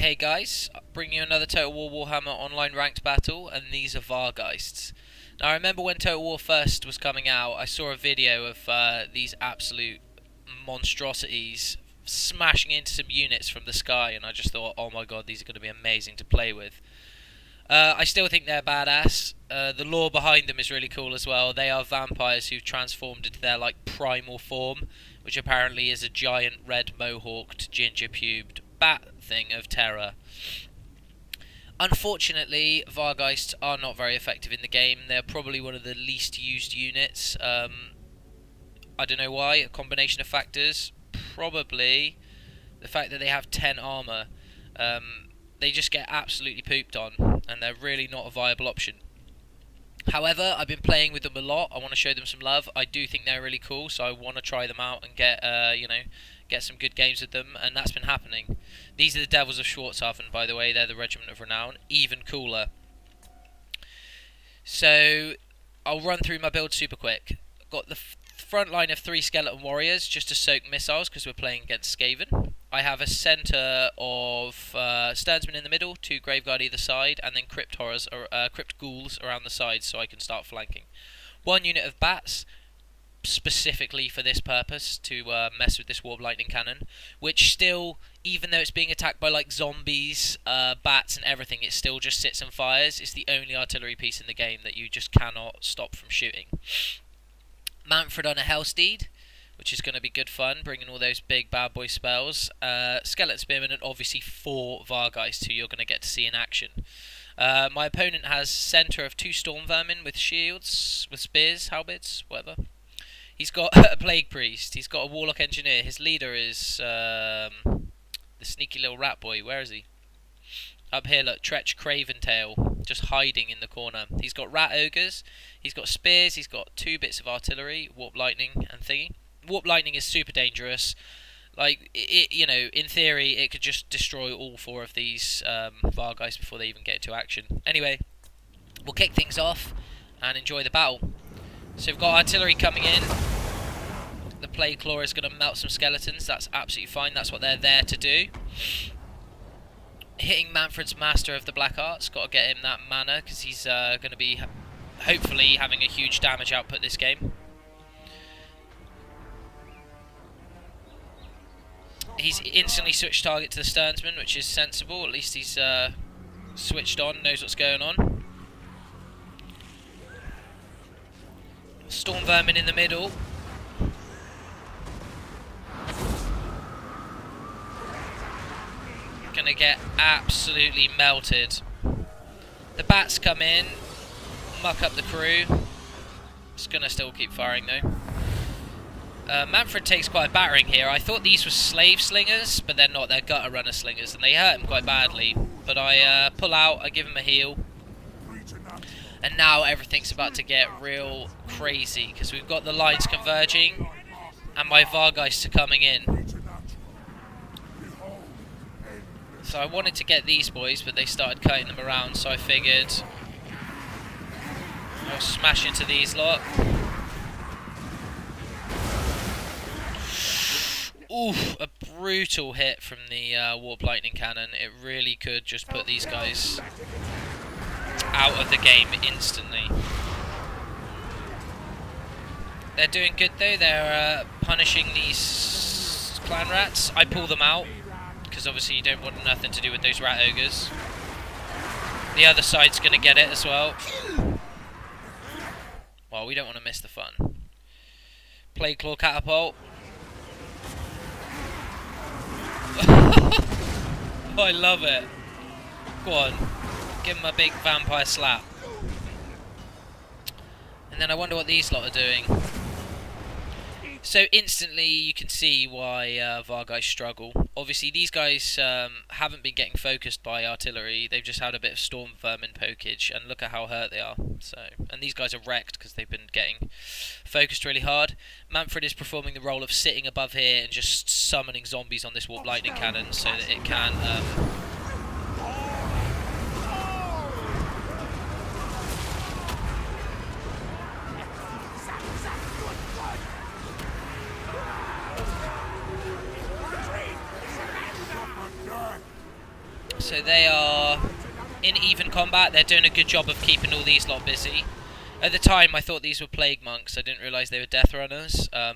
Hey guys, bringing you another Total War Warhammer online ranked battle, and these are Vargheists. Now I remember when Total War first was coming out, I saw a video of these absolute monstrosities smashing into some units from the sky, and I just thought, oh my god, these are going to be amazing to play with. I still think they're badass. The lore behind them is really cool as well. They are vampires who've transformed into their primal form, which apparently is a giant red mohawked, ginger-pubed bat thing of terror. Unfortunately, Vargheists are not very effective in the game. They're probably one of the least used units. I don't know why. A combination of factors. Probably the fact that they have 10 armour. They just get absolutely pooped on, and they're really not a viable option. However, I've been playing with them a lot. I want to show them some love. I do think they're really cool, so I want to try them out and get some good games with them, and that's been happening. These are the Devils of Schwarzhafen, by the way. They're the Regiment of Renown. Even cooler. So, I'll run through my build super quick. Got the front line of 3 Skeleton Warriors, just to soak missiles, because we're playing against Skaven. I have a centre of Sternsmen in the middle, 2 Graveguard either side, and then Crypt Ghouls around the sides, so I can start flanking. 1 unit of Bats, specifically for this purpose, to mess with this Warp Lightning Cannon, which still, even though it's being attacked by zombies, bats and everything, it still just sits and fires. It's the only artillery piece in the game that you just cannot stop from shooting. Manfred on a Hellsteed, which is going to be good fun, bringing all those big bad boy spells. Skeleton Spearman, and obviously 4 Vargheists, who you're going to get to see in action. My opponent has centre of 2 Storm Vermin with shields, with spears, halberds, whatever. He's got a Plague Priest. He's got a Warlock Engineer. His leader is the sneaky little rat boy. Where is he? Up here, look, Tretch Craventail, just hiding in the corner. He's got Rat Ogres. He's got spears. He's got 2 bits of artillery, Warp Lightning and thingy. Warp Lightning is super dangerous. In theory, it could just destroy all 4 of these Vargheists before they even get into action. Anyway, we'll kick things off and enjoy the battle. So we've got artillery coming in. The Plague Claw is going to melt some skeletons. That's absolutely fine. That's what they're there to do. Hitting Manfred's Master of the Black Arts. Got to get him that mana, because he's going to be, hopefully, having a huge damage output this game. He's instantly switched target to the Sternsman, which is sensible. At least he's switched on, knows what's going on. Storm Vermin in the middle. Gonna get absolutely melted. The bats come in, muck up the crew. It's gonna still keep firing though. Manfred takes quite a battering here. I thought these were slave slingers, but they're not. They're gutter runner slingers, and they hurt him quite badly. But I pull out, I give him a heal. And now everything's about to get real crazy, because we've got the lines converging, and my Vargheists are coming in. So I wanted to get these boys, but they started cutting them around, so I figured I'll smash into these lot. Oof, a brutal hit from the Warp Lightning Cannon. It really could just put these guys out of the game instantly. They're doing good though. They're punishing these clan rats. I pull them out, because obviously you don't want nothing to do with those rat ogres. The other side's going to get it as well. Well, we don't want to miss the fun. Plague Claw Catapult. Oh, I love it. Go on. Give him a big vampire slap. And then I wonder what these lot are doing. So instantly you can see why Vargheists struggle. Obviously these guys haven't been getting focused by artillery. They've just had a bit of Storm Vermin pokage, and look at how hurt they are. And these guys are wrecked because they've been getting focused really hard. Manfred is performing the role of sitting above here and just summoning zombies on this Warp Lightning Cannon so that it can So they are in even combat. They're doing a good job of keeping all these lot busy. At the time, I thought these were Plague Monks. I didn't realise they were Death Runners. I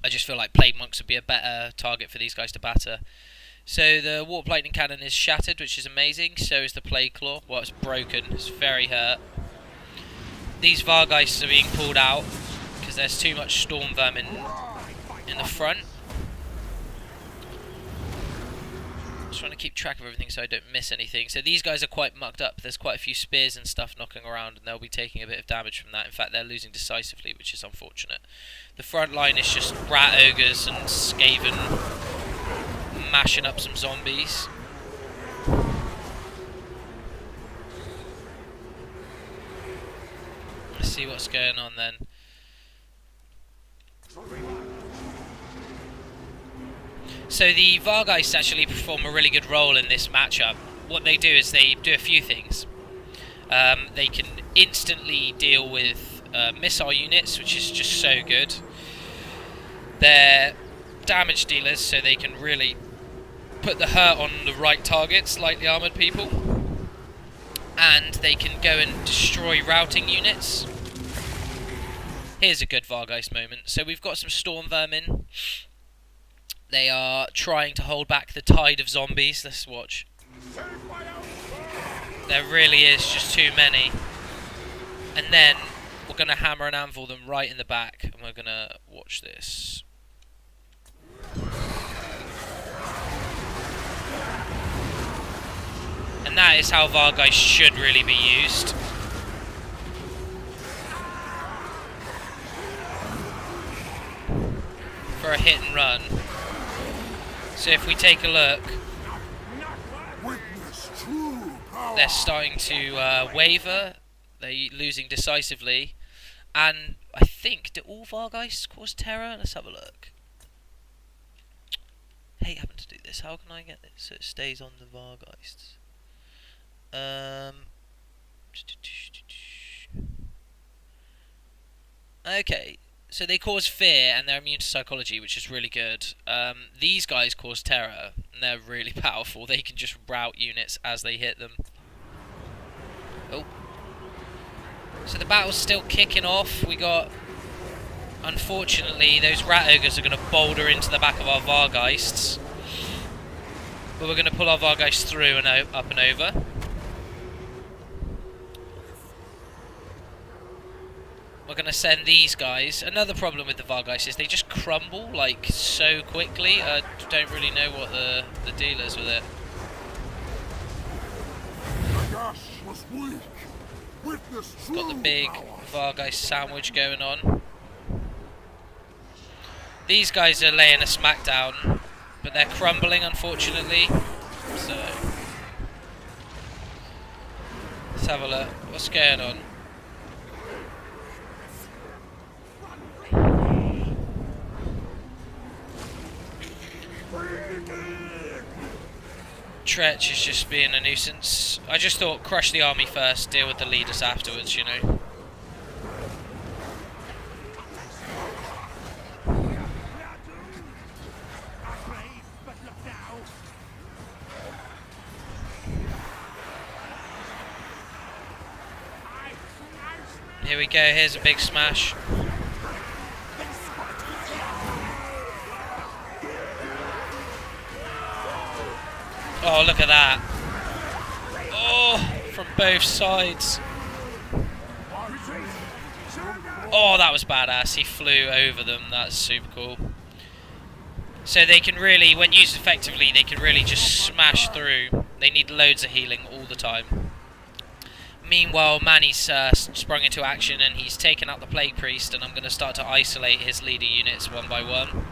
just feel like Plague Monks would be a better target for these guys to batter. So the Warp Lightning Cannon is shattered, which is amazing. So is the Plague Claw. Well, it's broken. It's very hurt. These Vargheists are being pulled out because there's too much Storm Vermin in the front. Just trying to keep track of everything so I don't miss anything. So these guys are quite mucked up. There's quite a few spears and stuff knocking around, and they'll be taking a bit of damage from that. In fact, they're losing decisively, which is unfortunate. The front line is just Rat Ogres and Skaven mashing up some zombies. Let's see what's going on then. So the Vargheists actually perform a really good role in this matchup. What they do is they do a few things. They can instantly deal with missile units, which is just so good. They're damage dealers, so they can really put the hurt on the right targets, like the armoured people. And they can go and destroy routing units. Here's a good Vargheist moment. So we've got some Storm Vermin. They are trying to hold back the tide of zombies. Let's watch. There really is just too many. And then we're going to hammer and anvil them right in the back. And we're going to watch this. And that is how Vargheists should really be used. For a hit and run. So if we take a look, they're starting to waver. They're losing decisively. And I think, do all Vargheists cause terror? Let's have a look. I hate having to do this. How can I get this so it stays on the Vargheists? Okay. So they cause fear and they're immune to psychology, which is really good. These guys cause terror and they're really powerful. They can just rout units as they hit them. Oh. So the battle's still kicking off. We got, unfortunately, those Rat Ogres are going to boulder into the back of our Vargheists. But we're going to pull our Vargheists through and up and over. We're going to send these guys. Another problem with the Vargheists is they just crumble, like, so quickly. I don't really know what the deal is with it. Got the big Vargheist sandwich going on. These guys are laying a smackdown, but they're crumbling, unfortunately. So, let's have a look. What's going on? Tretch is just being a nuisance. I just thought crush the army first, deal with the leaders afterwards, you know. Here we go, here's a big smash. Oh, look at that. Oh, from both sides. Oh, that was badass. He flew over them. That's super cool. So they can really, when used effectively, they can really just smash through. They need loads of healing all the time. Meanwhile, Manny's sprung into action and he's taken out the Plague Priest, and I'm going to start to isolate his leader units one by one.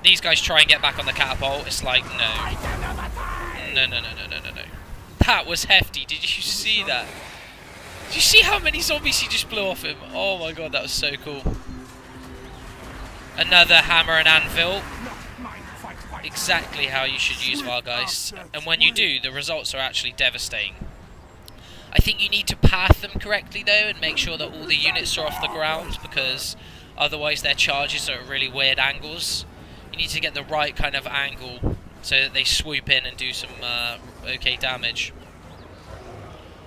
These guys try and get back on the catapult. It's like, no. No. That was hefty. Did you see that? Did you see how many zombies he just blew off him? Oh my god, that was so cool. Another hammer and anvil. Exactly how you should use Vargheists. And when you do, the results are actually devastating. I think you need to path them correctly though, and make sure that all the units are off the ground, because otherwise their charges are at really weird angles. You need to get the right kind of angle so that they swoop in and do some okay damage.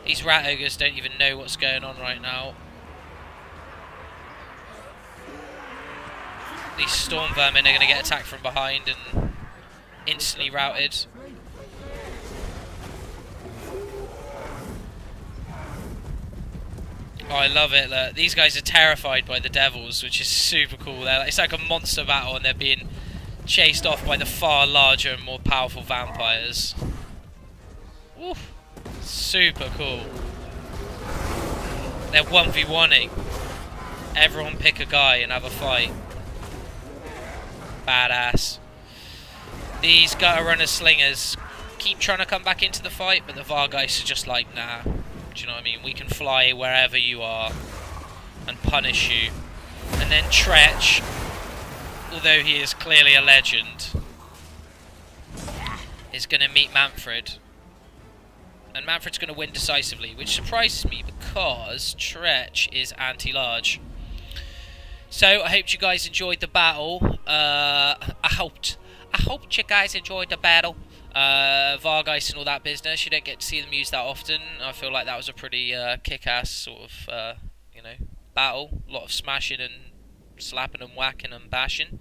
These rat ogres don't even know what's going on right now. These storm vermin are going to get attacked from behind and instantly routed. Oh, I love it. Look, these guys are terrified by the devils, which is super cool. It's like a monster battle and they're being chased off by the far larger and more powerful vampires. Oof. Super cool. They're 1v1ing. Everyone pick a guy and have a fight. Badass. These gutter runner slingers keep trying to come back into the fight, but the Vargheists are just like, nah. Do you know what I mean? We can fly wherever you are and punish you. And then Tretch, although he is clearly a legend, is going to meet Manfred. And Manfred's going to win decisively, which surprises me because Tretch is anti-large. So, I hope you guys enjoyed the battle. I hoped you guys enjoyed the battle. Vargheists and all that business. You don't get to see them used that often. I feel like that was a pretty kick-ass sort of, you know, battle. A lot of smashing and slapping and whacking and bashing.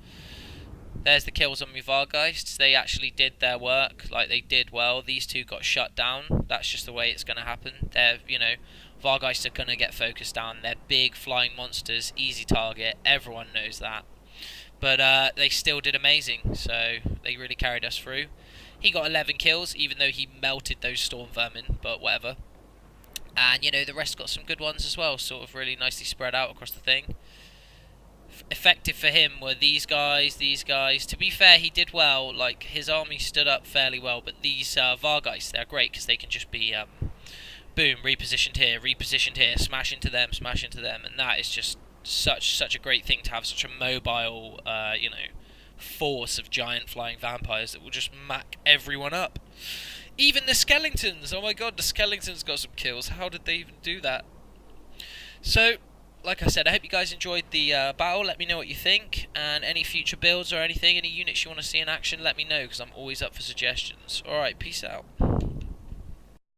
There's the kills on my Vargheists. They actually did their work. Like, they did well. These two got shut down. That's just the way it's going to happen. They're, you know, Vargheists are going to get focused down. They're big flying monsters, easy target. Everyone knows that. But they still did amazing. So they really carried us through. He got 11 kills, even though he melted those storm vermin, but whatever. And, you know, the rest got some good ones as well, sort of really nicely spread out across the thing. Effective for him were these guys. To be fair, he did well. Like, his army stood up fairly well, but these Vargheists, they're great because they can just be, boom, repositioned here, smash into them, and that is just such a great thing to have such a mobile, you know, force of giant flying vampires that will just mack everyone up. Even the skeletons! Oh my god, the skeletons got some kills. How did they even do that? So, like I said, I hope you guys enjoyed the battle. Let me know what you think, and any future builds or anything, any units you want to see in action, let me know, because I'm always up for suggestions. Alright, peace out.